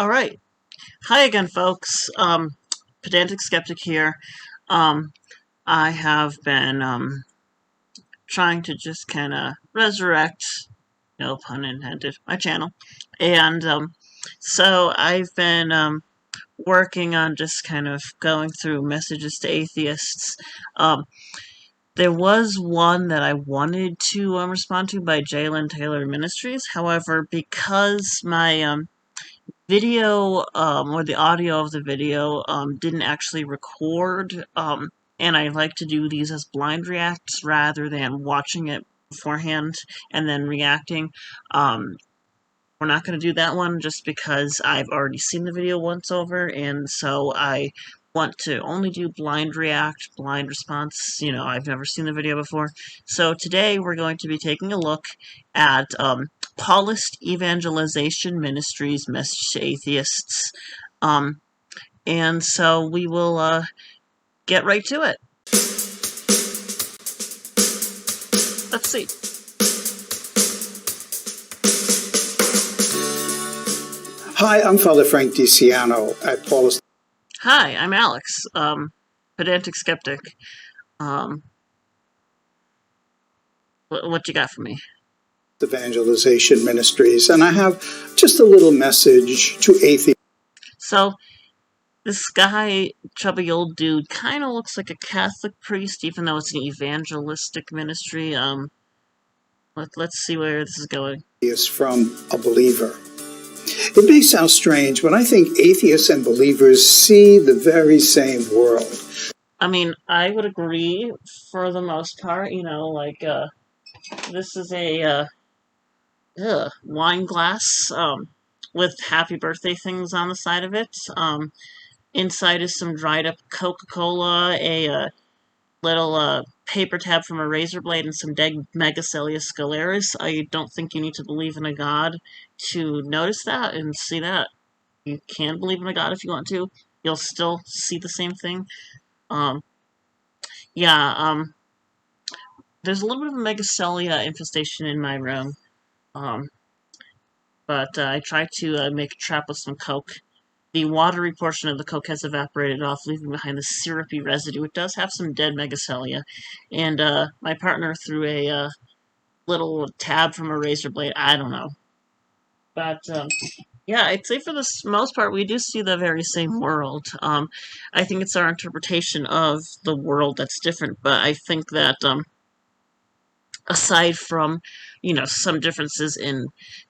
All right. Hi again, folks. Pedantic Skeptic here. Um, I have been trying to just kind of resurrect, no pun intended, my channel. And so I've been working on just kind of going through messages to atheists. Um, there was one that I wanted to respond to by Jalen Taylor Ministries. However, because my video or the audio of the video didn't actually record, and I like to do these as blind reacts rather than watching it beforehand and then reacting. We're not going to do that one just because I've already seen the video once over, and so I want to only do blind react, blind response. I've never seen the video before. So today we're going to be taking a look at Paulist Evangelization Ministries Message to Atheists. And so we will get right to it. Let's see. Hi, I'm Father Frank DiCiano at Paulist. Hi, I'm Alex, Pedantic Skeptic. What you got for me? Evangelization Ministries, and I have just a little message to atheists. So, this guy, chubby old dude, kind of looks like a Catholic priest, even though it's an evangelistic ministry. Let's see where this is going. Is from a believer. It may sound strange, but I think atheists and believers see the very same world. I mean, I would agree for the most part. This is a wine glass with happy birthday things on the side of it. Inside is some dried up Coca-Cola, a little paper tab from a razor blade, and some dead Megacelia scalaris. I don't think you need to believe in a god to notice that and see that. You can believe in a god if you want to. You'll still see the same thing. There's a little bit of a Megacelia infestation in my room. But I tried to make a trap with some Coke. The watery portion of the Coke has evaporated off, leaving behind the syrupy residue. It does have some dead Megacelia. And my partner threw a little tab from a razor blade. I don't know. But yeah, I'd say for the most part, we do see the very same world. I think it's our interpretation of the world that's different, but I think that aside from, some differences in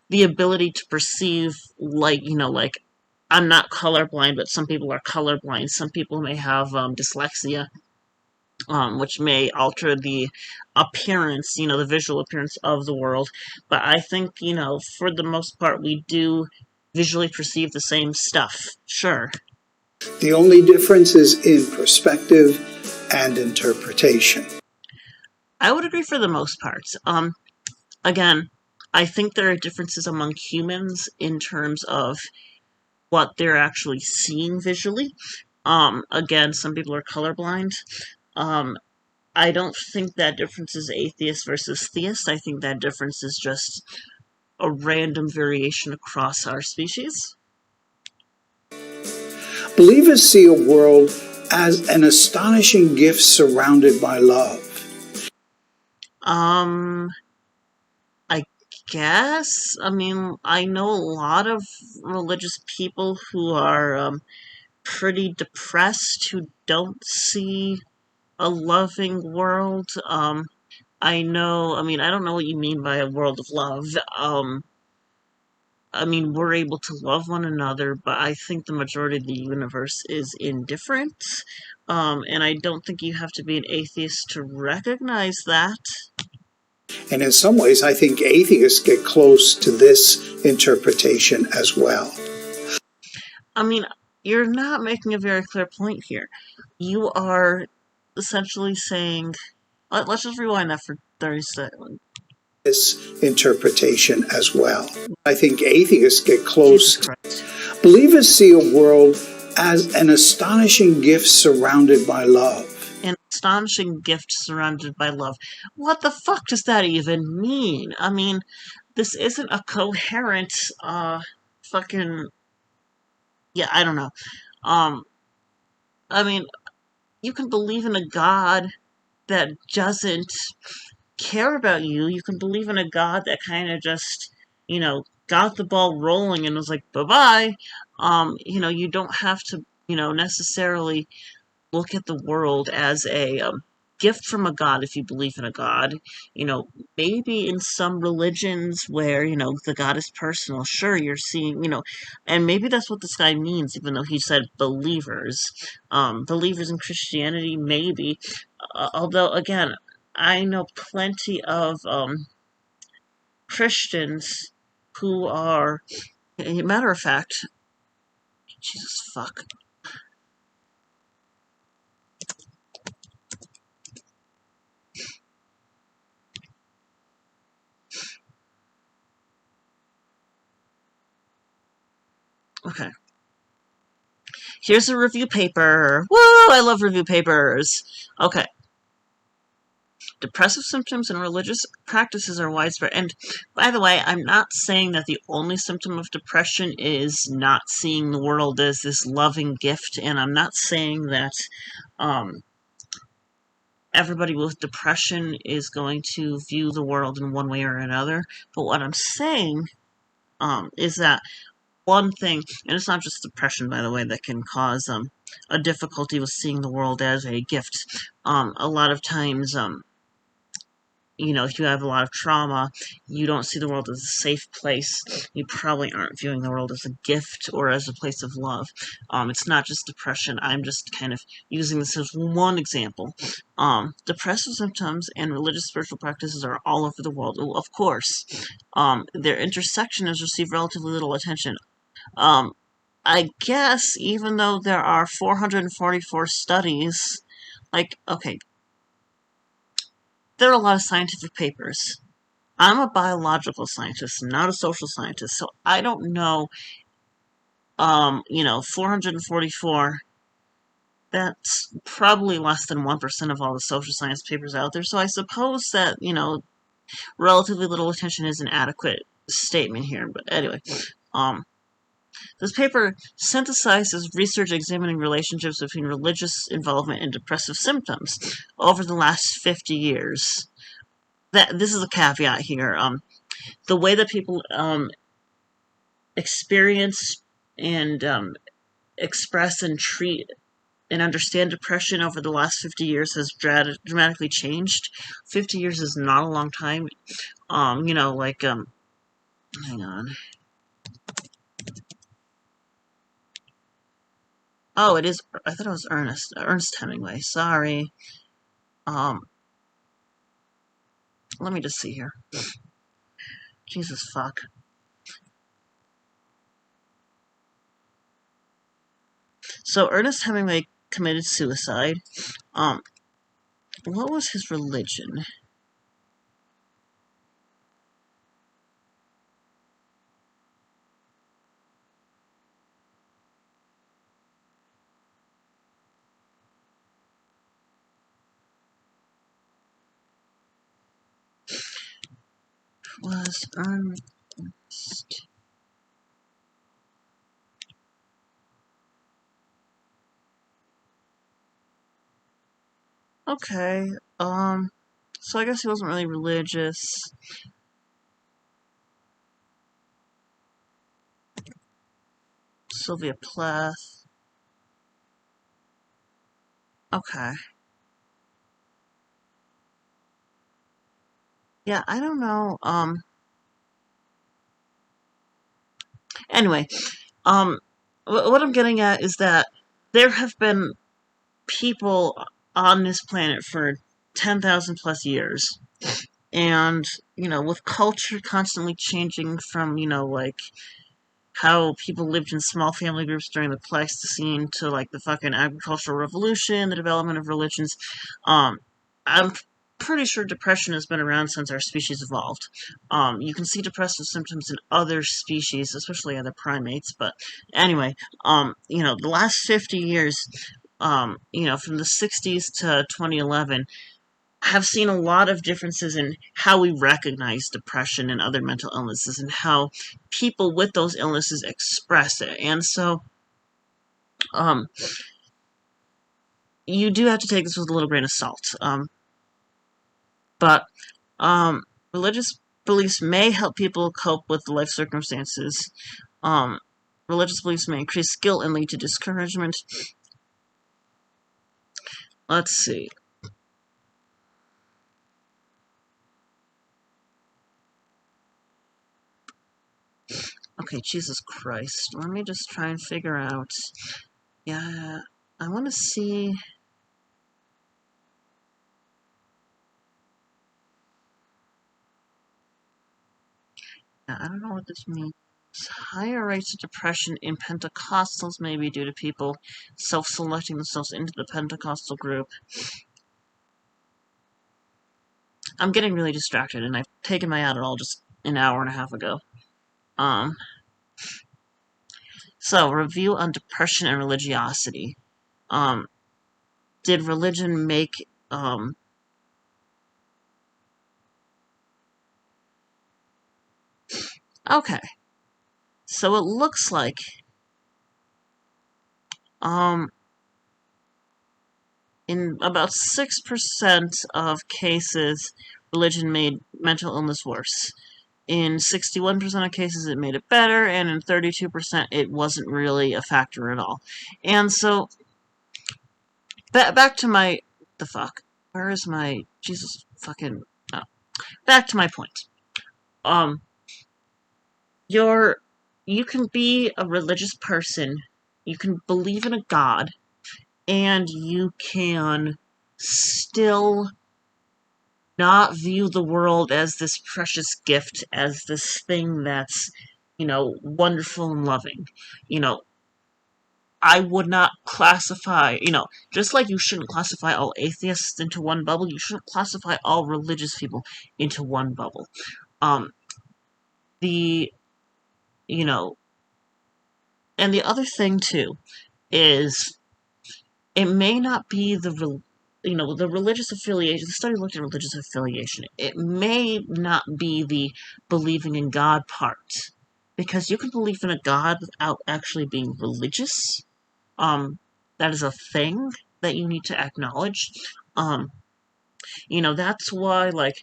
the ability to perceive, like, I'm not colorblind, but some people are colorblind. Some people may have dyslexia, which may alter the appearance, the visual appearance of the world. But I think, for the most part, we do visually perceive the same stuff. Sure. The only difference is in perspective and interpretation. I would agree for the most part. Again, I think there are differences among humans in terms of what they're actually seeing visually. Again, some people are colorblind. I don't think that difference is atheist versus theist. I think that difference is just a random variation across our species. Believers see a world as an astonishing gift surrounded by love. I guess. I mean, I know a lot of religious people who are pretty depressed, who don't see a loving world. I don't know what you mean by a world of love. We're able to love one another, but I think the majority of the universe is indifferent. And I don't think you have to be an atheist to recognize that. And in some ways, I think atheists get close to this interpretation as well. I mean, you're not making a very clear point here. You are essentially saying... Let's just rewind that for 30 seconds. This interpretation as well. I think atheists get close. Believers see a world as an astonishing gift surrounded by love. An astonishing gift surrounded by love. What the fuck does that even mean? I mean, this isn't a coherent, fucking yeah, I don't know. Um, I mean, you can believe in a God that doesn't care about you. You can believe in a God that kind of just, got the ball rolling and was like, bye bye. You don't have to, necessarily look at the world as a gift from a god if you believe in a god. You know, maybe in some religions where, the god is personal, sure, you're seeing, and maybe that's what this guy means, even though he said believers. Believers in Christianity, maybe. Although, again, I know plenty of Christians who are, a matter of fact, Jesus fuck. Okay. Here's a review paper. Woo! I love review papers. Okay. Depressive symptoms and religious practices are widespread. And by the way, I'm not saying that the only symptom of depression is not seeing the world as this loving gift. And I'm not saying that um, everybody with depression is going to view the world in one way or another. But what I'm saying is that one thing, and it's not just depression, by the way, that can cause a difficulty with seeing the world as a gift. A lot of times, if you have a lot of trauma, you don't see the world as a safe place. You probably aren't viewing the world as a gift or as a place of love. It's not just depression. I'm just kind of using this as one example. Depressive symptoms and religious spiritual practices are all over the world. Well, of course, their intersection has received relatively little attention. Um, I guess even though there are 444 studies, okay, there are a lot of scientific papers. I'm a biological scientist, not a social scientist, so I don't know, 444, that's probably less than 1% of all the social science papers out there, so I suppose that, relatively little attention is an adequate statement here, but anyway, um, this paper synthesizes research examining relationships between religious involvement and depressive symptoms over the last 50 years. This is a caveat here. The way that people experience and express and treat and understand depression over the last 50 years has dramatically changed. 50 years is not a long time. Hang on. Oh, it is. I thought it was Ernest Hemingway. Sorry. Um, Let me just see here. Jesus fuck. So Ernest Hemingway committed suicide. Um, what was his religion? Was Ernest? Okay. So I guess he wasn't really religious. Sylvia Plath. Okay. Yeah, I don't know. Anyway, um, what I'm getting at is that there have been people on this planet for 10,000 plus years. And, with culture constantly changing from, how people lived in small family groups during the Pleistocene to like the fucking agricultural revolution, the development of religions. I'm pretty sure depression has been around since our species evolved. You can see depressive symptoms in other species, especially other primates. But anyway, the last 50 years, from the 60s to 2011, have seen a lot of differences in how we recognize depression and other mental illnesses and how people with those illnesses express it. And so Um, you do have to take this with a little grain of salt. But religious beliefs may help people cope with life circumstances. Um, religious beliefs may increase skill and lead to discouragement. Let's see. Okay, Jesus Christ. Let me just try and figure out. Yeah, I want to see. Yeah, I don't know what this means. Higher rates of depression in Pentecostals may be due to people self-selecting themselves into the Pentecostal group. I'm getting really distracted, and I've taken my Adderall just an hour and a half ago. So, review on depression and religiosity. Did religion make, okay. So it looks like, in about 6% of cases, religion made mental illness worse. In 61% of cases, it made it better, and in 32%, it wasn't really a factor at all. And so, back to my, the fuck? Where is my, Jesus fucking, oh. Back to my point. You can be a religious person, you can believe in a God, and you can still not view the world as this precious gift, as this thing that's, wonderful and loving. You know, I would not classify, just like you shouldn't classify all atheists into one bubble, you shouldn't classify all religious people into one bubble. The, you know, and the other thing too is it may not be the religious affiliation. The study looked at religious affiliation. It may not be the believing in God part, because you can believe in a God without actually being religious. That is a thing that you need to acknowledge. That's why, like,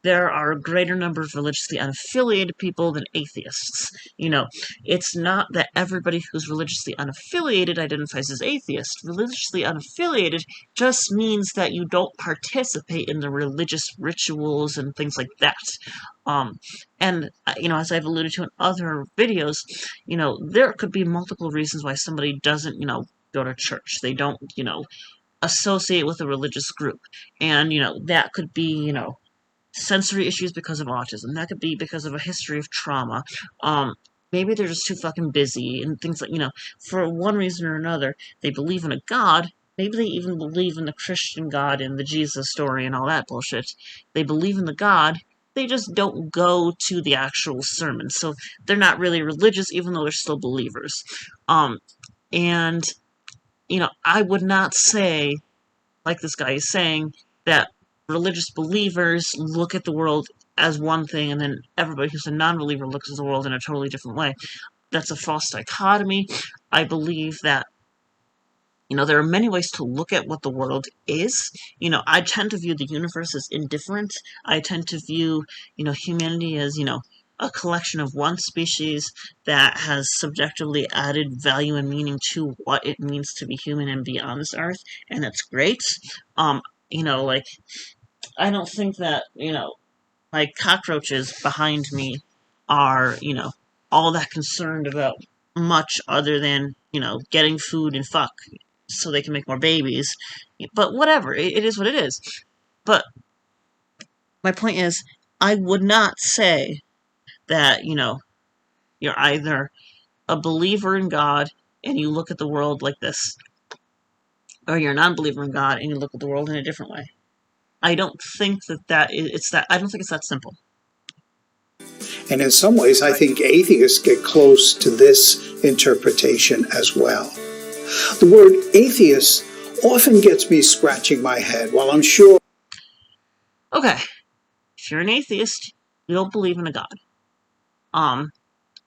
there are a greater number of religiously unaffiliated people than atheists. It's not that everybody who's religiously unaffiliated identifies as atheist. Religiously unaffiliated just means that you don't participate in the religious rituals and things like that. As I've alluded to in other videos, there could be multiple reasons why somebody doesn't, go to church. They don't, associate with a religious group. And, that could be, sensory issues because of autism. That could be because of a history of trauma. Maybe they're just too fucking busy and things like, for one reason or another, they believe in a God. Maybe they even believe in the Christian God and the Jesus story and all that bullshit. They believe in the God. They just don't go to the actual sermon. So they're not really religious, even though they're still believers. And, I would not say, like this guy is saying, that religious believers look at the world as one thing and then everybody who's a non-believer looks at the world in a totally different way. That's a false dichotomy. I believe that there are many ways to look at what the world is. I tend to view the universe as indifferent. I tend to view, humanity as, a collection of one species that has subjectively added value and meaning to what it means to be human and be on this earth, and that's great. Like, I don't think that, like, cockroaches behind me are, all that concerned about much other than, getting food and fuck so they can make more babies. But whatever, it is what it is. But my point is, I would not say that, you're either a believer in God and you look at the world like this, or you're a non-believer in God and you look at the world in a different way. I don't think I don't think it's that simple. And in some ways, I think atheists get close to this interpretation as well. The word atheist often gets me scratching my head. While I'm sure. Okay, if you're an atheist, you don't believe in a God.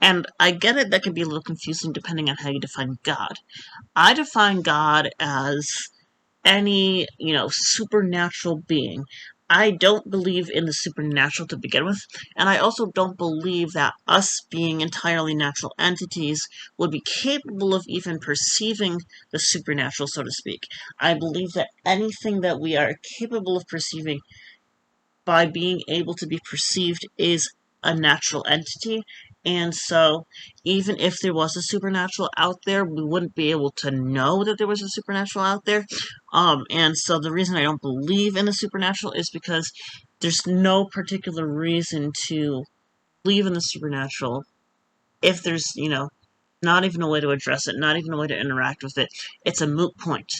And I get it, that can be a little confusing depending on how you define God. I define God as any, supernatural being. I don't believe in the supernatural to begin with, and I also don't believe that us being entirely natural entities would be capable of even perceiving the supernatural, so to speak. I believe that anything that we are capable of perceiving by being able to be perceived is a natural entity. And so, even if there was a supernatural out there, we wouldn't be able to know that there was a supernatural out there. And so, the reason I don't believe in the supernatural is because there's no particular reason to believe in the supernatural if there's, not even a way to address it, not even a way to interact with it. It's a moot point.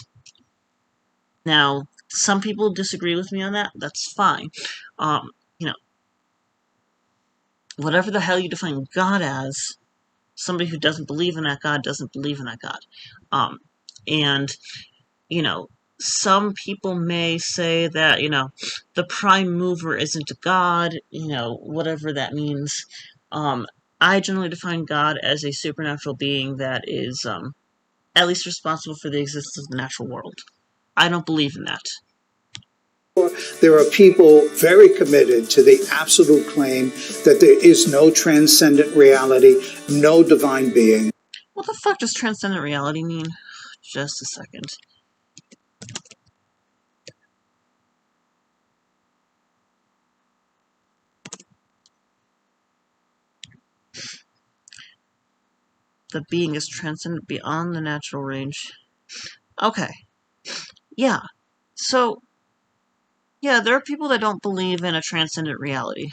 Now, some people disagree with me on that. That's fine. Um, you know, whatever the hell you define God as, somebody who doesn't believe in that God doesn't believe in that God. And, you know, some people may say that, the prime mover isn't a God, whatever that means. I generally define God as a supernatural being that is at least responsible for the existence of the natural world. I don't believe in that. There are people very committed to the absolute claim that there is no transcendent reality, no divine being. What the fuck does transcendent reality mean? Just a second. The being is transcendent beyond the natural range. Okay. Yeah. So, yeah, there are people that don't believe in a transcendent reality.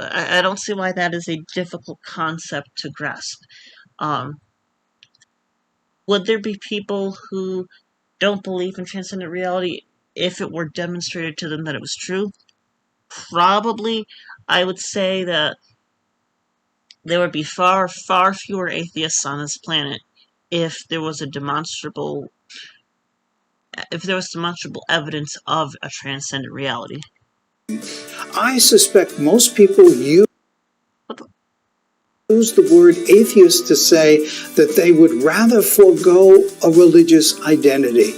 I don't see why that is a difficult concept to grasp. Um, would there be people who don't believe in transcendent reality if it were demonstrated to them that it was true? Probably. I would say that there would be far, far fewer atheists on this planet if there was demonstrable evidence of a transcendent reality. I suspect most people use the word atheist to say that they would rather forego a religious identity.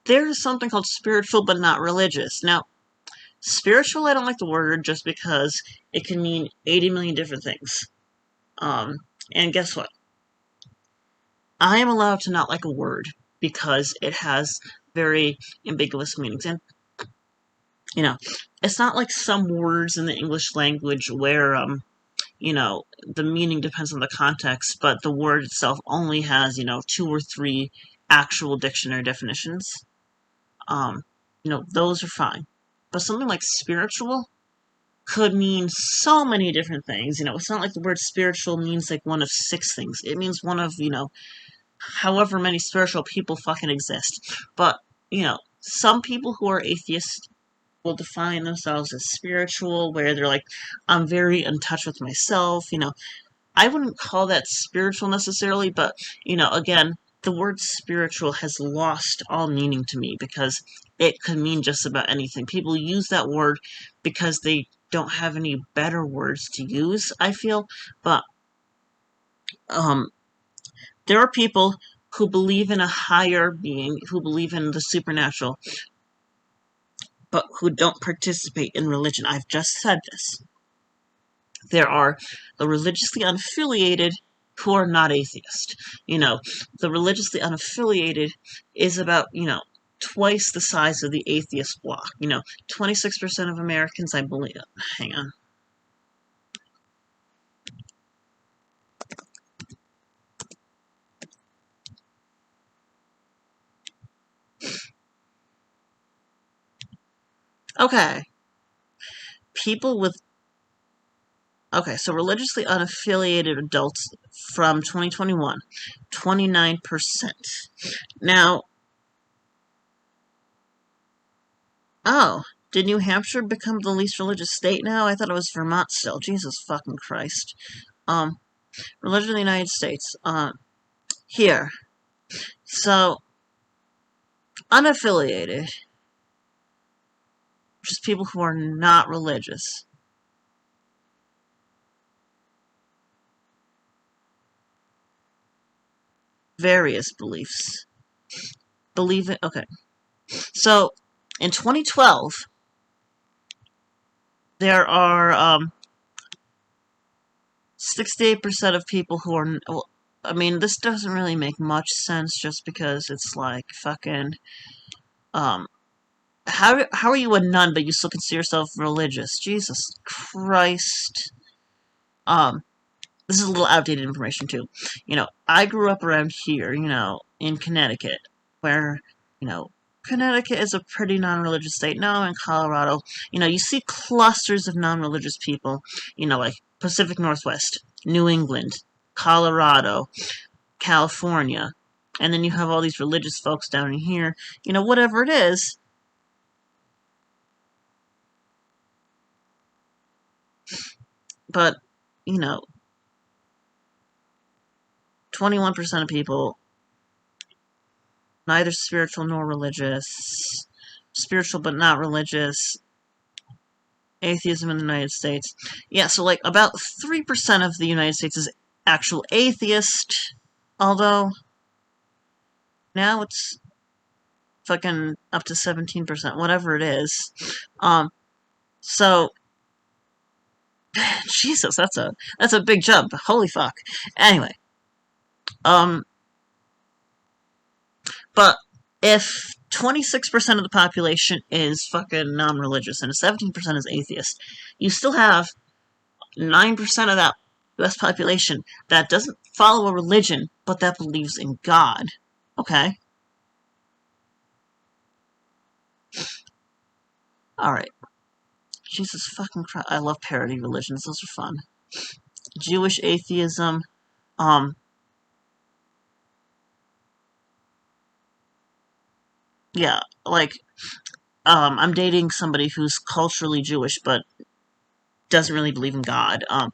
There's something called spiritual but not religious. Now, spiritual, I don't like the word just because it can mean 80 million different things. And guess what? I am allowed to not like a word because it has very ambiguous meanings. And, it's not like some words in the English language where, the meaning depends on the context, but the word itself only has, 2 or 3 actual dictionary definitions. Those are fine. But something like spiritual could mean so many different things. It's not like the word spiritual means like one of 6 things. It means one of, however many spiritual people fucking exist. But, some people who are atheists will define themselves as spiritual, where they're like, I'm very in touch with myself. I wouldn't call that spiritual necessarily, but, again, the word spiritual has lost all meaning to me because it could mean just about anything. People use that word because they don't have any better words to use, I feel. But there are people who believe in a higher being, who believe in the supernatural, but who don't participate in religion. I've just said this. There are the religiously unaffiliated who are not atheist. The religiously unaffiliated is about, twice the size of the atheist bloc. 26% of Americans, I believe. Hang on. Okay. People with Okay, so religiously unaffiliated adults from 2021, 29%. Now, did New Hampshire become the least religious state now? I thought it was Vermont still. Jesus fucking Christ. Religion in the United States. Here. So, unaffiliated, just people who are not religious. various beliefs. Believe it. Okay. So, in 2012, there are 68% of people who are. Well, I mean, this doesn't really make much sense just because it's like fucking. Um, how are you a nun but you still consider yourself religious? Jesus Christ. Um, this is a little outdated information too. I grew up around here, in Connecticut, where, Connecticut is a pretty non-religious state. Now in Colorado, you see clusters of non-religious people, like Pacific Northwest, New England, Colorado, California, and then you have all these religious folks down in here, whatever it is. But, you know, 21% of people, neither spiritual nor religious, spiritual but not religious, atheism in the United States. Yeah, so like about 3% of the United States is actual atheist, although now it's fucking up to 17%, whatever it is. So Jesus, that's a big jump. Holy fuck. Anyway, um, but if 26% of the population is fucking non-religious and 17% is atheist, you still have 9% of that US population that doesn't follow a religion, but that believes in God. Okay? Alright. Jesus fucking Christ. I love parody religions. Those are fun. Jewish atheism. Um, yeah, like, I'm dating somebody who's culturally Jewish, but doesn't really believe in God. I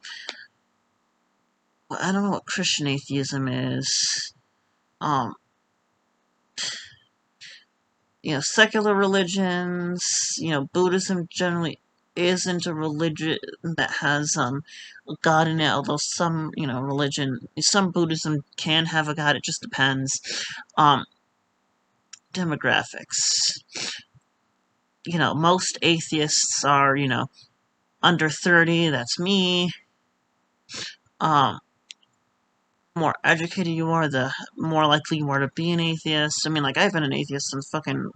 don't know what Christian atheism is. Um, secular religions, Buddhism generally isn't a religion that has God in it, although some Buddhism can have a God, it just depends. Um, Demographics. Most atheists are, under 30, that's me. Um, more educated you are, the more likely you are to be an atheist. I mean, like, I've been an atheist since fucking,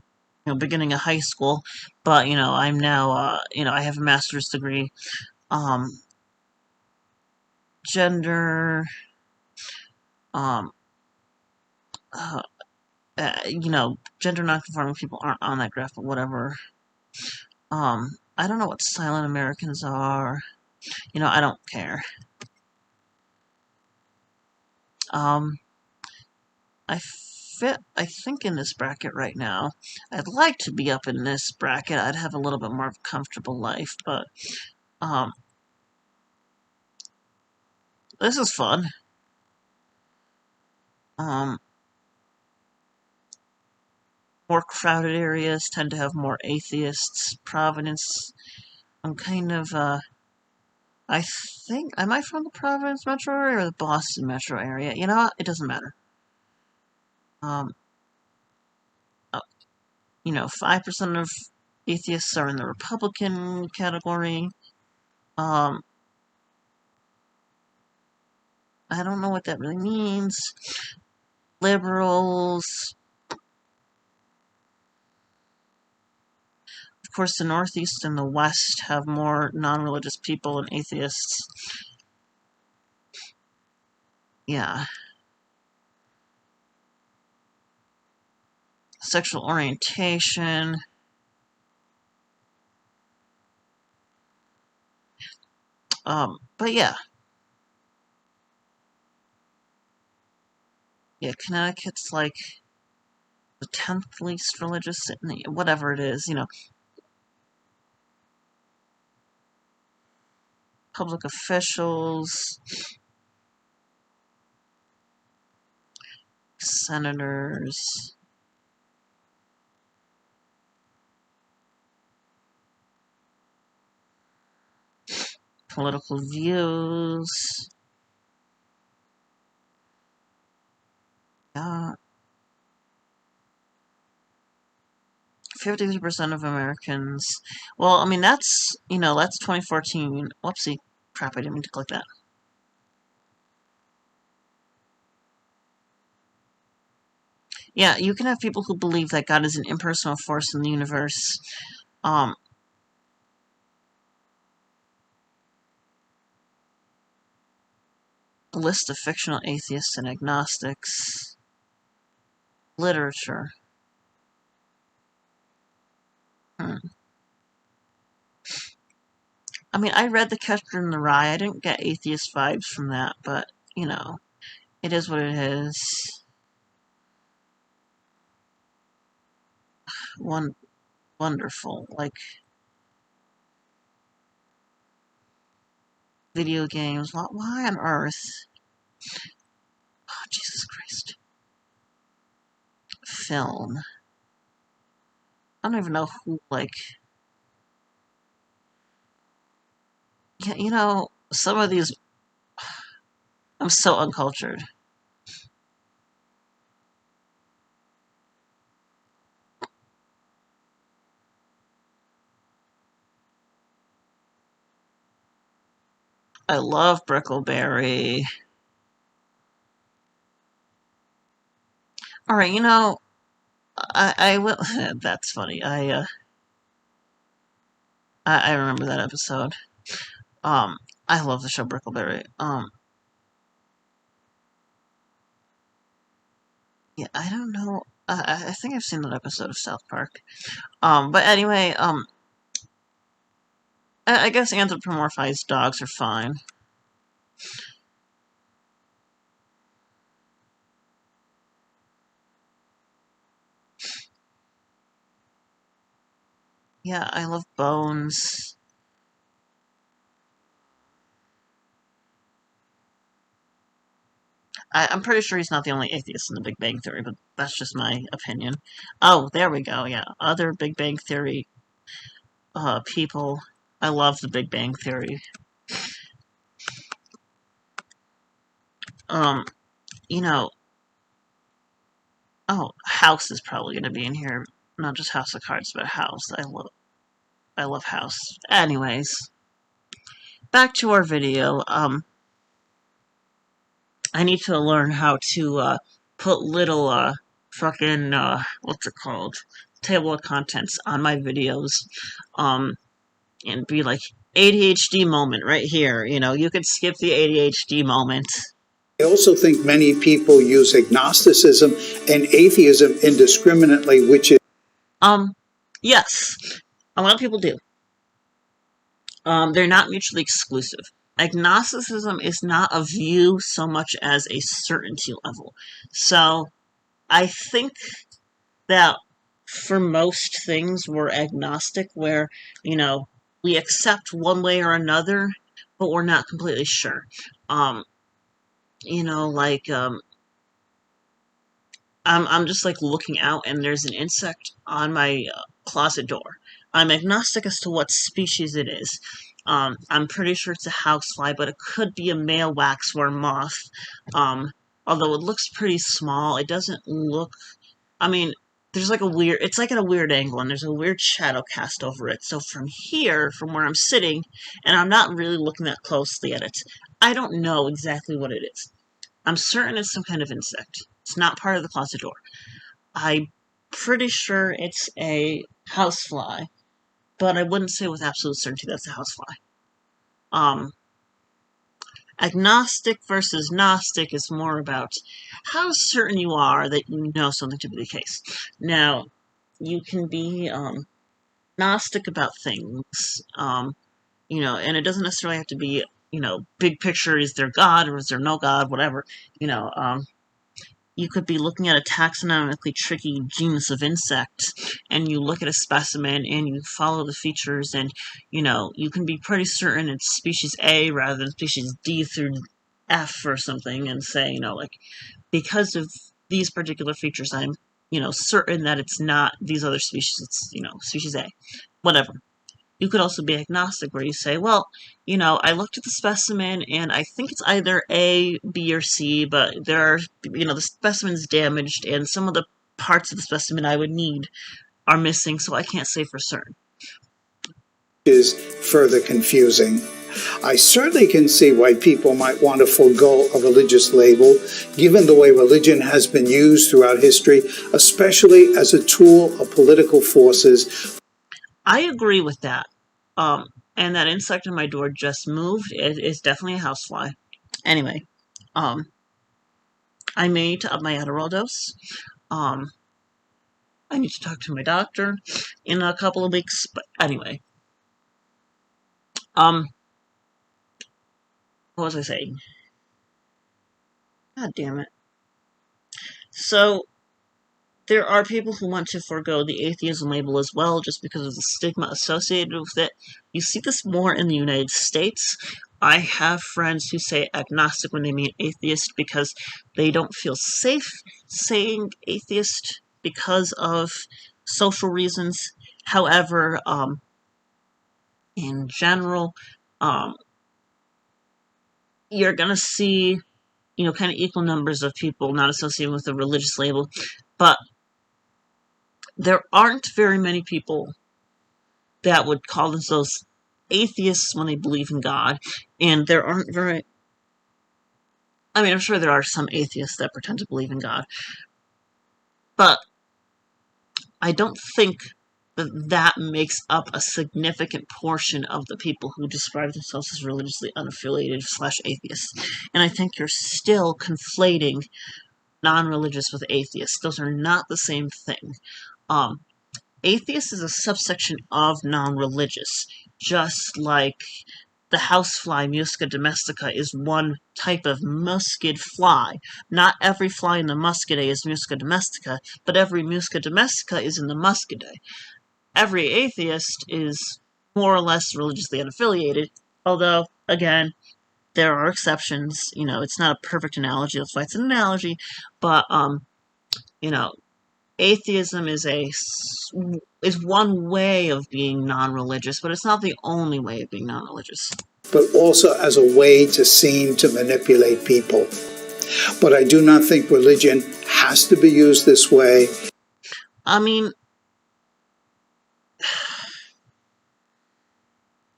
beginning of high school, but, I'm now, I have a master's degree. Um, Gender, um, uh, gender nonconforming people aren't on that graph, but whatever. I don't know what silent Americans are. I don't care. Um, I fit, I think, in this bracket right now. I'd like to be up in this bracket. I'd have a little bit more of a comfortable life, but, um, this is fun. Um, more crowded areas tend to have more atheists. Providence, I'm kind of, I think, am I from the Providence metro area or the Boston metro area? You know what? It doesn't matter. Um, uh, 5% of atheists are in the Republican category. Um, I don't know what that really means. Liberals. Of course, the Northeast and the West have more non-religious people and atheists. Yeah. Sexual orientation. But yeah. Yeah, Connecticut's like the 10th least religious, whatever it is, public officials, senators, political views. Yeah. 53% of Americans. Well, I mean, that's 2014. Whoopsie. Crap, I didn't mean to click that. Yeah, you can have people who believe that God is an impersonal force in the universe. Um, list of fictional atheists and agnostics. Literature. Hmm. I mean, I read The Catcher in the Rye. I didn't get atheist vibes from that, but, it is what it is. Wonderful. Like, video games. Why on earth? Oh, Jesus Christ. Film. I don't even know who, like... Yeah, some of these... I'm so uncultured. I love Brickleberry. Alright, I will... That's funny. I remember that episode. Um, I love the show Brickleberry. Yeah, I don't know. I think I've seen that episode of South Park. But anyway, I guess anthropomorphized dogs are fine. Yeah, I love Bones. I'm pretty sure he's not the only atheist in the Big Bang Theory, but that's just my opinion. Oh, there we go. Yeah, other Big Bang Theory people. I love the Big Bang Theory. Um, you know, oh, House is probably going to be in here. Not just House of Cards, but House. I love House. Anyways, back to our video. I need to learn how to put little fucking what's it called, table of contents on my videos, um, and be like ADHD moment right here. You could skip the ADHD moment. I also think many people use agnosticism and atheism indiscriminately, which is Yes, a lot of people do. They're not mutually exclusive. Agnosticism is not a view so much as a certainty level. So I think that for most things we're agnostic, where we accept one way or another, but we're not completely sure. Um, like I'm just like looking out and there's an insect on my closet door. I'm agnostic as to what species it is. I'm pretty sure it's a housefly, but it could be a male waxworm moth. Um, Although it looks pretty small, it doesn't look. I mean, there's like it's like at a weird angle, and there's a weird shadow cast over it. So from here, from where I'm sitting, and I'm not really looking that closely at it, I don't know exactly what it is. I'm certain it's some kind of insect. It's not part of the closet door. I'm pretty sure it's a housefly, but I wouldn't say with absolute certainty that's a housefly. Um, Agnostic versus Gnostic is more about how certain you are that you know something to be the case. Now, you can be Gnostic about things, and it doesn't necessarily have to be, big picture, is there God or is there no God, whatever. You could be looking at a taxonomically tricky genus of insects, and you look at a specimen and you follow the features, and you can be pretty certain it's species A rather than species D through F or something, and say, like, because of these particular features, I'm certain that it's not these other species, it's species A, whatever. You could also be agnostic, where you say, well, I looked at the specimen and I think it's either A, B, or C, but the specimen's damaged and some of the parts of the specimen I would need are missing, so I can't say for certain. Is further confusing. I certainly can see why people might want to forego a religious label, given the way religion has been used throughout history, especially as a tool of political forces. I agree with that. And that insect in my door just moved. It is definitely a housefly. Anyway, I may need to up my Adderall dose. I need to talk to my doctor in a couple of weeks. But anyway, what was I saying? God damn it. So, there are people who want to forego the atheism label as well, just because of the stigma associated with it. You see this more in the United States. I have friends who say agnostic when they mean atheist because they don't feel safe saying atheist because of social reasons. However, in general, you're going to see, kind of equal numbers of people not associated with the religious label, but there aren't very many people that would call themselves atheists when they believe in God, and there aren't very... I mean, I'm sure there are some atheists that pretend to believe in God, but I don't think that makes up a significant portion of the people who describe themselves as religiously unaffiliated / atheists. And I think you're still conflating non-religious with atheists. Those are not the same thing. Atheist is a subsection of non-religious, just like the housefly Musca domestica is one type of muscid fly. Not every fly in the muscidae is Musca domestica, but every Musca domestica is in the muscidae. Every atheist is more or less religiously unaffiliated, although, again, there are exceptions. It's not a perfect analogy, that's why it's an analogy, but, atheism is one way of being non-religious, but it's not the only way of being non-religious. But also as a way to seem to manipulate people. But I do not think religion has to be used this way. I mean,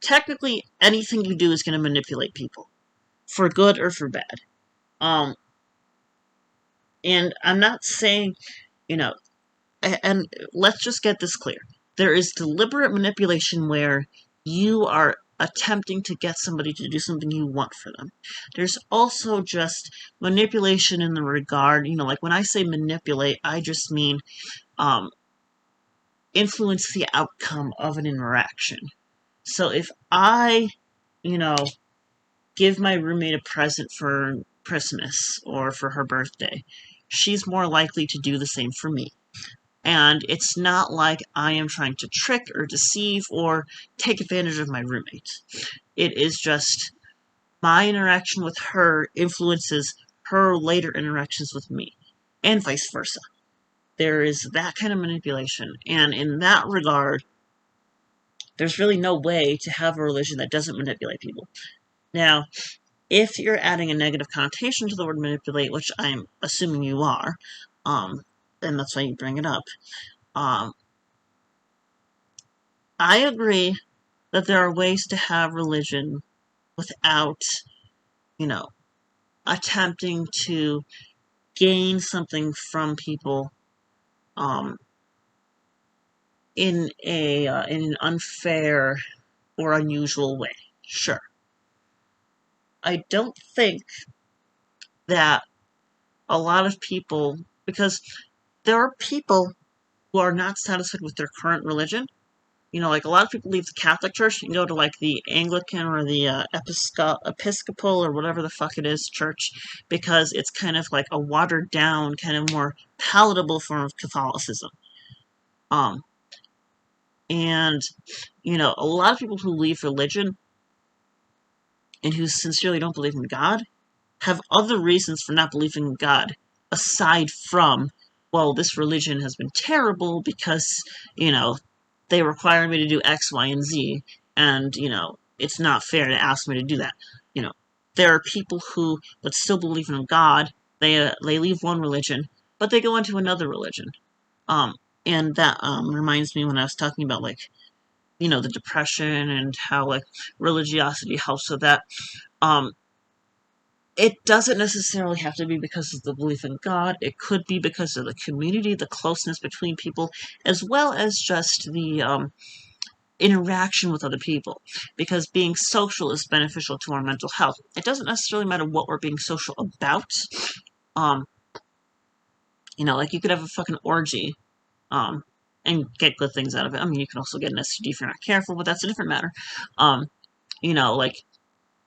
technically, anything you do is going to manipulate people, for good or for bad. And I'm not saying, and let's just get this clear. There is deliberate manipulation where you are attempting to get somebody to do something you want for them. There's also just manipulation in the regard, like when I say manipulate, I just mean influence the outcome of an interaction. So if I, give my roommate a present for Christmas or for her birthday, she's more likely to do the same for me. And it's not like I am trying to trick or deceive or take advantage of my roommate. It is just my interaction with her influences her later interactions with me, and vice versa. There is that kind of manipulation, and in that regard, there's really no way to have a religion that doesn't manipulate people. Now, if you're adding a negative connotation to the word manipulate, which I'm assuming you are, and that's why you bring it up, I agree that there are ways to have religion without, attempting to gain something from people, in an unfair or unusual way. Sure. I don't think that a lot of people, because there are people who are not satisfied with their current religion. Like a lot of people leave the Catholic Church and go to like the Anglican or the Episcopal or whatever the fuck it is church, because it's kind of like a watered down, kind of more palatable form of Catholicism. And a lot of people who leave religion and who sincerely don't believe in God have other reasons for not believing in God aside from, well, this religion has been terrible because, they require me to do X, Y, and Z, and, it's not fair to ask me to do that. You know, there are people who but still believe in God. They leave one religion, but they go into another religion. Um, and that reminds me when I was talking about, like, the depression and how, like, religiosity helps with that. Um, it doesn't necessarily have to be because of the belief in God. It could be because of the community, the closeness between people, as well as just the interaction with other people. Because being social is beneficial to our mental health. It doesn't necessarily matter what we're being social about. Um, like, you could have a fucking orgy, um, and get good things out of it. I mean, you can also get an STD if you're not careful, but that's a different matter. Like,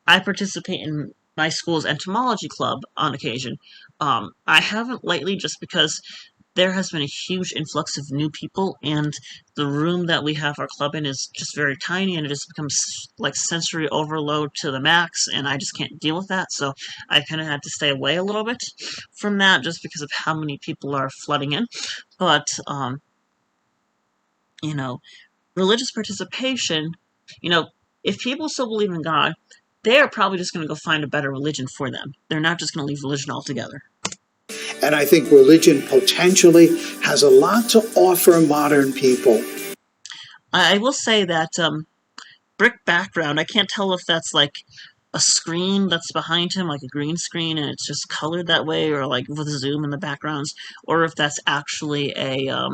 I participate in my school's entomology club on occasion. I haven't lately just because there has been a huge influx of new people, and the room that we have our club in is just very tiny, and it just becomes like sensory overload to the max, and I just can't deal with that. So I kind of had to stay away a little bit from that just because of how many people are flooding in. But, you know, religious participation, you know, if people still believe in God, they're probably just going to go find a better religion for them. They're not just going to leave religion altogether. And I think religion potentially has a lot to offer modern people. I will say that brick background, I can't tell if that's like a screen that's behind him, like a green screen, and it's just colored that way, or like with zoom in the backgrounds, or if that's actually a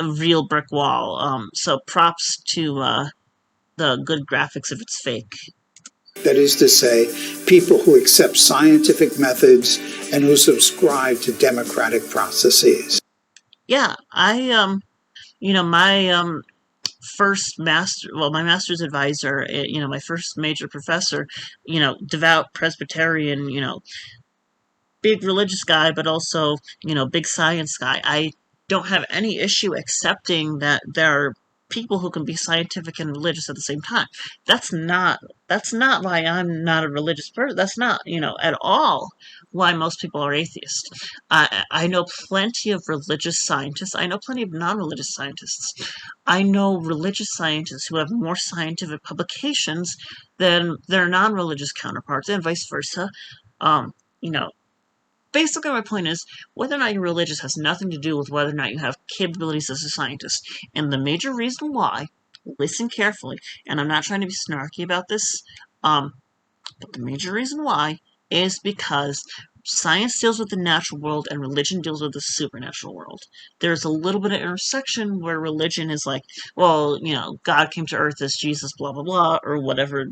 real brick wall. So props to the good graphics if it's fake. That is to say, people who accept scientific methods and who subscribe to democratic processes. Yeah, my my master's advisor, my first major professor, devout Presbyterian, big religious guy, but also, big science guy. I don't have any issue accepting that there are people who can be scientific and religious at the same time. That's not why I'm not a religious person. That's not, at all why most people are atheists. I know plenty of religious scientists. I know plenty of non-religious scientists. I know religious scientists who have more scientific publications than their non-religious counterparts, and vice versa. Um, you know, Basically, my point is whether or not you're religious has nothing to do with whether or not you have capabilities as a scientist. And the major reason why, listen carefully, and I'm not trying to be snarky about this, but the major reason why is because science deals with the natural world and religion deals with the supernatural world. There's a little bit of intersection where religion is like, well, God came to earth as Jesus, blah, blah, blah, or whatever,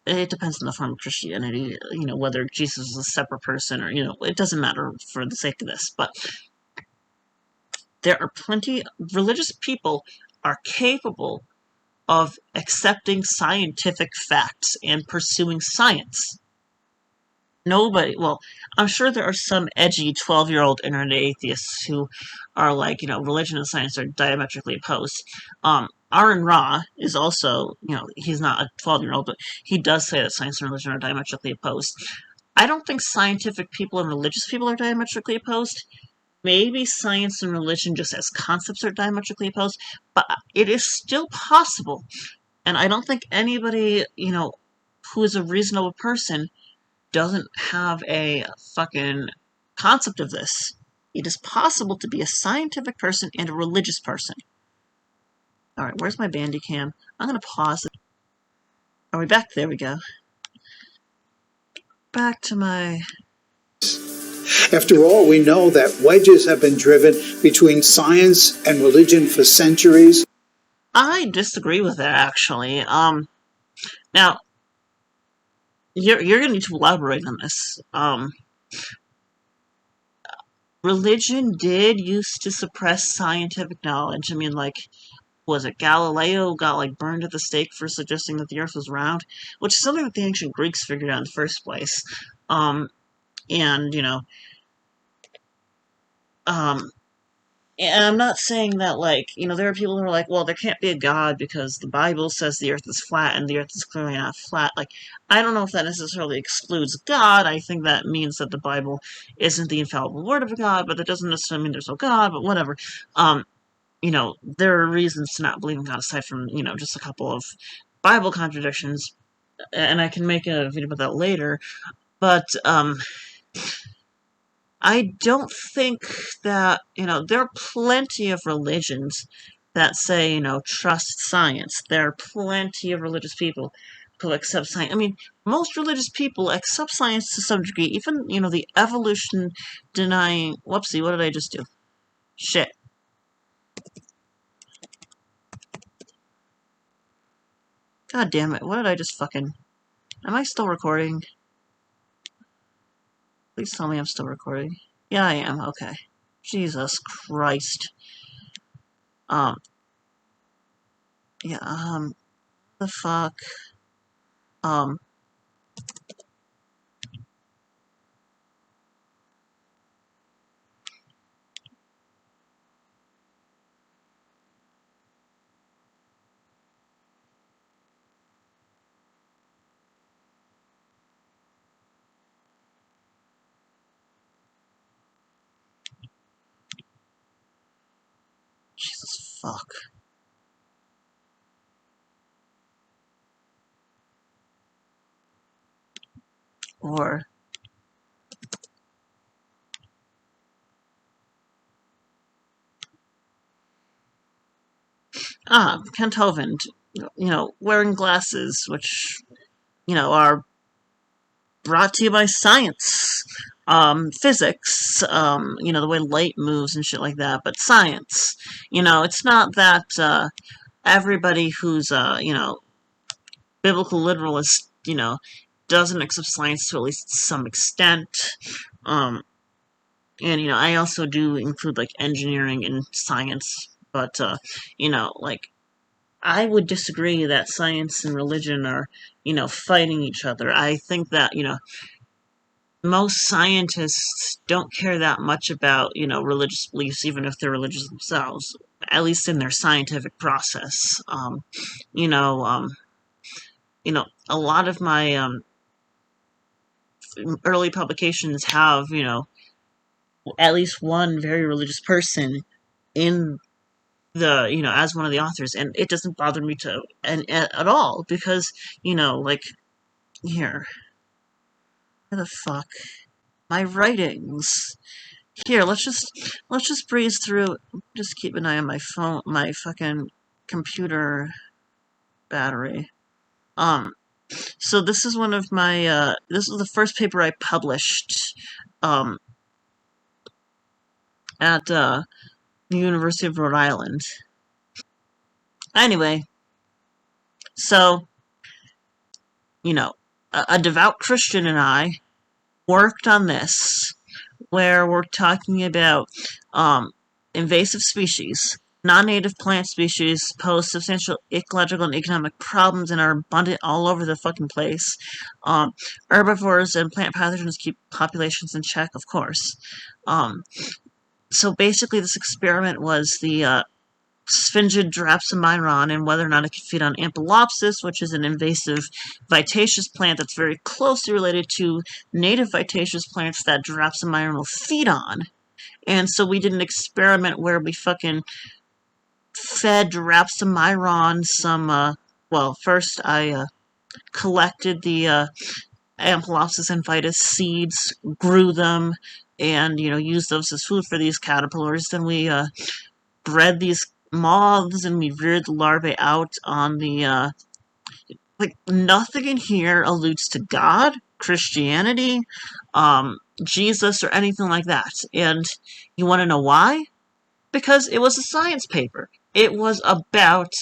it depends on the form of Christianity, whether Jesus is a separate person or, it doesn't matter for the sake of this. But there are plenty, religious people are capable of accepting scientific facts and pursuing science. Nobody, well, I'm sure there are some edgy 12-year-old internet atheists who are like, religion and science are diametrically opposed. Aaron Ra is also, he's not a 12-year-old, but he does say that science and religion are diametrically opposed. I don't think scientific people and religious people are diametrically opposed. Maybe science and religion just as concepts are diametrically opposed, but it is still possible. And I don't think anybody, who is a reasonable person doesn't have a fucking concept of this. It is possible to be a scientific person and a religious person. Alright, where's my Bandicam? I'm gonna pause it. Are we back? There we go. Back to my... After all, we know that wedges have been driven between science and religion for centuries. I disagree with that, actually. Now, you're gonna need to elaborate on this. Religion did used to suppress scientific knowledge. I mean, like, was it Galileo got, like, burned at the stake for suggesting that the earth was round? Which is something that the ancient Greeks figured out in the first place. And, and I'm not saying that, like, there are people who are like, well, there can't be a God because the Bible says the earth is flat and the earth is clearly not flat. Like, I don't know if that necessarily excludes God. I think that means that the Bible isn't the infallible word of God, but that doesn't necessarily mean there's no God, but whatever. there are reasons to not believe in God aside from, just a couple of Bible contradictions, and I can make a video about that later. But I don't think that, there are plenty of religions that say, trust science. There are plenty of religious people who accept science. I mean, most religious people accept science to some degree. Even, the evolution denying. Whoopsie, what did I just do? Shit. God damn it. What did I just fucking. Am I still recording? Please tell me I'm still recording. Yeah, I am. Okay. Jesus Christ. Um, yeah, the fuck? Um, Jesus fuck. Or, Kent Hovind, wearing glasses, which, are brought to you by science. Physics, the way light moves and shit like that, but science. It's not that, everybody who's, biblical literalist, doesn't accept science to at least some extent. Um, and, I also do include, like, engineering and science, but, like, I would disagree that science and religion are, fighting each other. I think that, most scientists don't care that much about, religious beliefs, even if they're religious themselves, at least in their scientific process. You know, um, a lot of my early publications have, at least one very religious person in as one of the authors, and it doesn't bother me at all because, like, here, where the fuck, my writings. Here, let's just breeze through. Just keep an eye on my phone, my fucking computer battery. Um, so this is one of my. This is the first paper I published. Um, at the University of Rhode Island. Anyway, so a devout Christian and I worked on this, where we're talking about invasive species. Non-native plant species pose substantial ecological and economic problems and are abundant all over the fucking place. Herbivores and plant pathogens keep populations in check, of course. So basically, this experiment was the Sphingid Drapsomyron and whether or not it can feed on Ampelopsis, which is an invasive vitaceous plant that's very closely related to native vitaceous plants that Drapsomyron will feed on. And so we did an experiment where we fucking fed Drapsomyron some, well, first I collected the Ampelopsis and Vitis seeds, grew them, and, used those as food for these caterpillars. Then we bred these moths and we reared the larvae out on the like, nothing in here alludes to God, Christianity, Jesus, or anything like that. And you want to know why? Because it was a science paper. It was about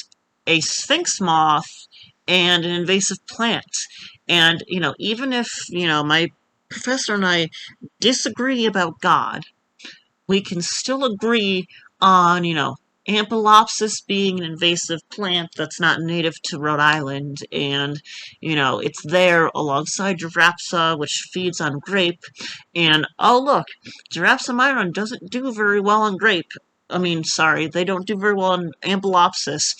a sphinx moth and an invasive plant. And, even if, my professor and I disagree about God, we can still agree on, Ampelopsis being an invasive plant that's not native to Rhode Island, and, it's there alongside Girafsa, which feeds on grape, and, oh look, Girafsa doesn't do very well on grape. I mean, sorry, they don't do very well on Ampelopsis.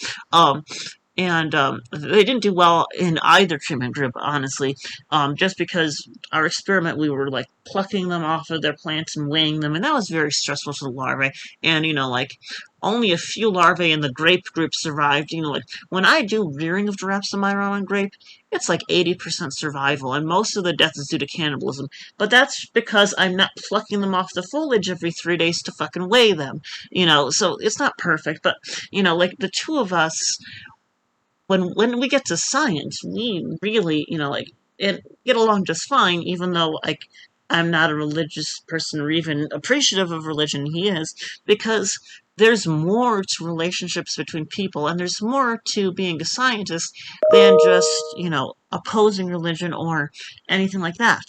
And they didn't do well in either treatment group, honestly, just because our experiment, we were like plucking them off of their plants and weighing them, and that was very stressful to the larvae. And like only a few larvae in the grape group survived. Like when I do rearing of Giraffe on grape, it's like 80% survival, and most of the death is due to cannibalism. But that's because I'm not plucking them off the foliage every 3 days to fucking weigh them. So it's not perfect, but like the two of us, when we get to science, we really, get along just fine, even though, like, I'm not a religious person or even appreciative of religion. He is, because there's more to relationships between people, and there's more to being a scientist than just, opposing religion or anything like that.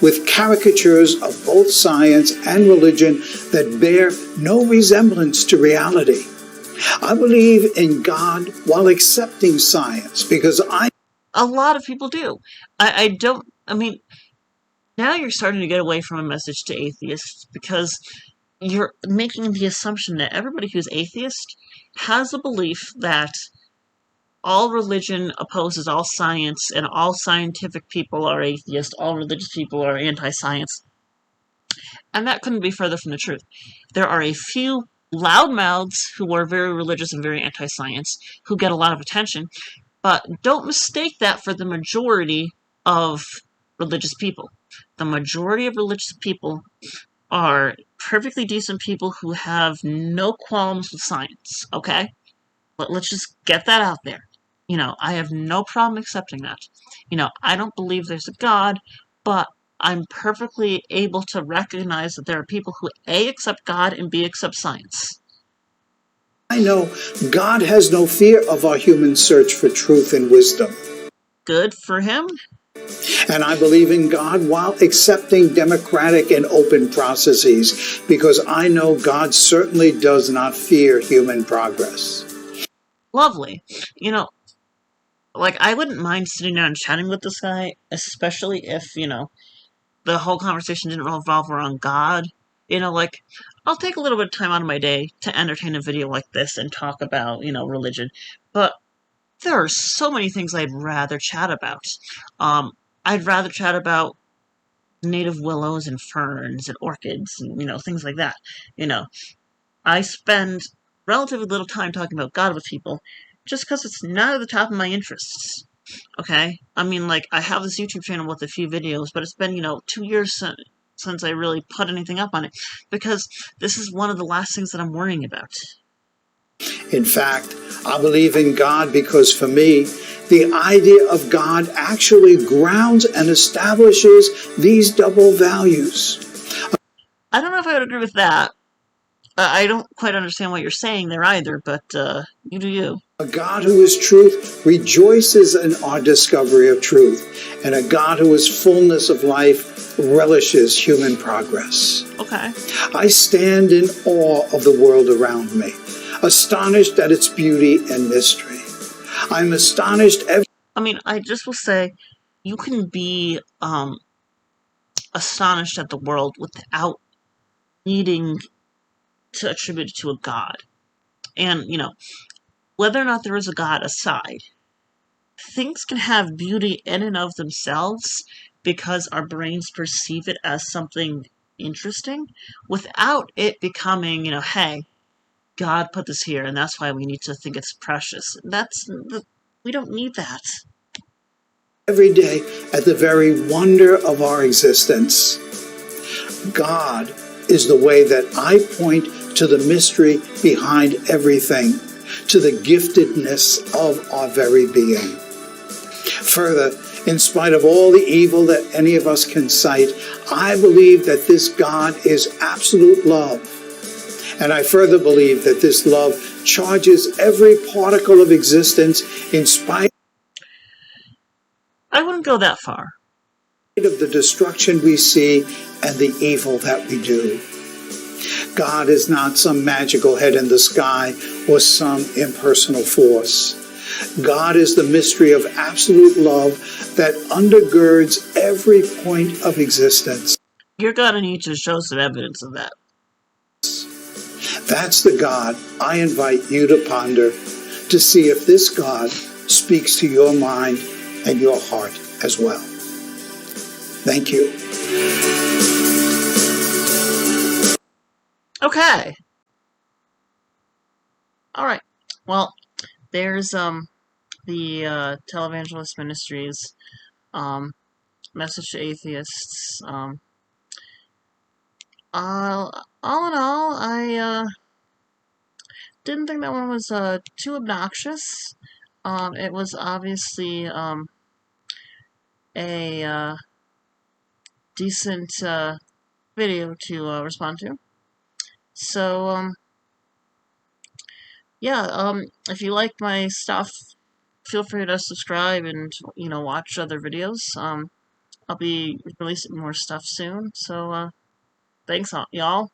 With caricatures of both science and religion that bear no resemblance to reality. I believe in God while accepting science because a lot of people do. I mean, now you're starting to get away from a message to atheists because you're making the assumption that everybody who's atheist has a belief that all religion opposes all science and all scientific people are atheist, all religious people are anti-science. And that couldn't be further from the truth. There are a few loudmouths who are very religious and very anti-science who get a lot of attention, but don't mistake that for the majority of religious people. The majority of religious people are perfectly decent people who have no qualms with science, okay? Let's just get that out there. I have no problem accepting that. I don't believe there's a God, but I'm perfectly able to recognize that there are people who A, accept God, and B, accept science. I know God has no fear of our human search for truth and wisdom. Good for him. And I believe in God while accepting democratic and open processes because I know God certainly does not fear human progress. Lovely. Like, I wouldn't mind sitting down and chatting with this guy, especially if, the whole conversation didn't revolve around God. Like, I'll take a little bit of time out of my day to entertain a video like this and talk about, religion. But there are so many things I'd rather chat about. I'd rather chat about native willows and ferns and orchids and, things like that. I spend relatively little time talking about God with people just because it's not at the top of my interests. Okay? I mean, like, I have this YouTube channel with a few videos, but it's been, 2 years since I really put anything up on it, because this is one of the last things that I'm worrying about. In fact, I believe in God because for me, the idea of God actually grounds and establishes these double values. I don't know if I would agree with that. I don't quite understand what you're saying there either, but you do you. A God who is truth rejoices in our discovery of truth, and a God who is fullness of life relishes human progress. Okay. I stand in awe of the world around me, astonished at its beauty and mystery. I'm astonished I just will say, you can be astonished at the world without needing to attribute it to a God. And, whether or not there is a God aside, things can have beauty in and of themselves because our brains perceive it as something interesting without it becoming, hey, God put this here and that's why we need to think it's precious. We don't need that. Every day at the very wonder of our existence. God is the way that I point to the mystery behind everything, to the giftedness of our very being. Further, in spite of all the evil that any of us can cite, I believe that this God is absolute love. And I further believe that this love charges every particle of existence in spite I wouldn't go that far. Of the destruction we see and the evil that we do. God is not some magical head in the sky or some impersonal force. God is the mystery of absolute love that undergirds every point of existence. You're going to need to show some evidence of that. That's the God I invite you to ponder, to see if this God speaks to your mind and your heart as well. Thank you. Okay. All right. Well, there's the Televangelist Ministries message to atheists. All in all, I didn't think that one was too obnoxious. It was obviously a decent video to respond to. So yeah, if you like my stuff, feel free to subscribe and watch other videos. I'll be releasing more stuff soon. So thanks y'all.